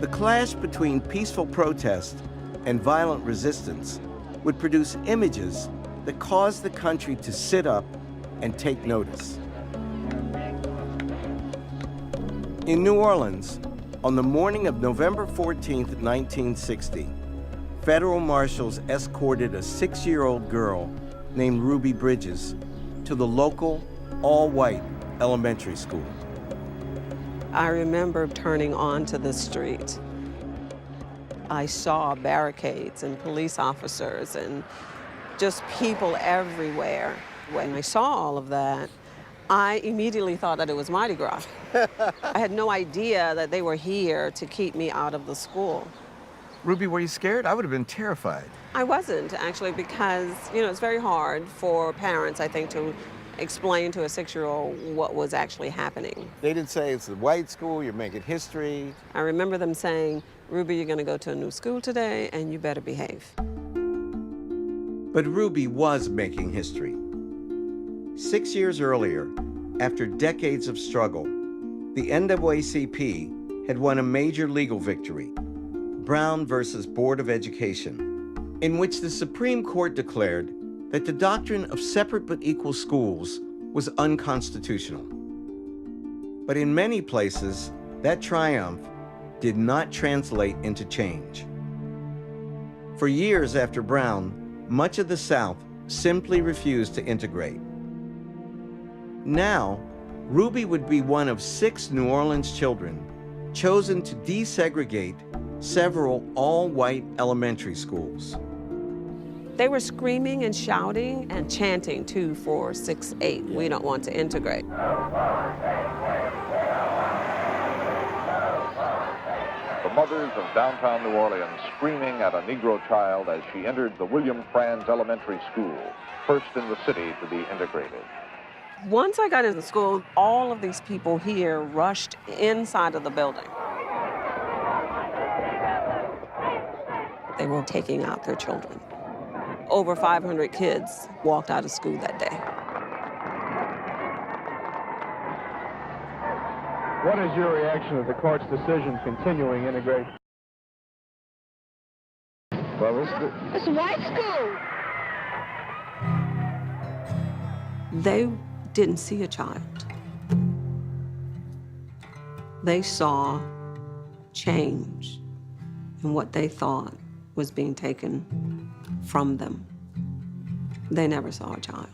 The clash between peaceful protest and violent resistance would produce images that caused the country to sit up and take notice. In New Orleans, on the morning of November 14, 1960, federal marshals escorted a 6-year-old girl named Ruby Bridges to the local all-white elementary school. I remember turning onto the street. I saw barricades and police officers and just people everywhere. When I saw all of that, I immediately thought that it was Mardi Gras. I had no idea that they were here to keep me out of the school. Ruby, were you scared? I would have been terrified. I wasn't, actually, because, it's very hard for parents, I think, to explain to a 6-year-old what was actually happening. They didn't say it's a white school, you're making history. I remember them saying, Ruby, you're going to go to a new school today, and you better behave. But Ruby was making history. 6 years earlier, after decades of struggle, the NAACP had won a major legal victory, Brown versus Board of Education, in which the Supreme Court declared that the doctrine of separate but equal schools was unconstitutional. But in many places, that triumph did not translate into change. For years after Brown, much of the South simply refused to integrate. Now, Ruby would be one of 6 New Orleans children chosen to desegregate several all-white elementary schools. They were screaming and shouting and chanting 2, 4, 6, 8. We don't want to integrate. The mothers of downtown New Orleans screaming at a Negro child as she entered the William Franz Elementary School, first in the city to be integrated. Once I got into school, all of these people here rushed inside of the building. They were taking out their children. Over 500 kids walked out of school that day. What is your reaction to the court's decision continuing integration? Well, It's a white school. They didn't see a child. They saw change in what they thought was being taken from them. They never saw a child.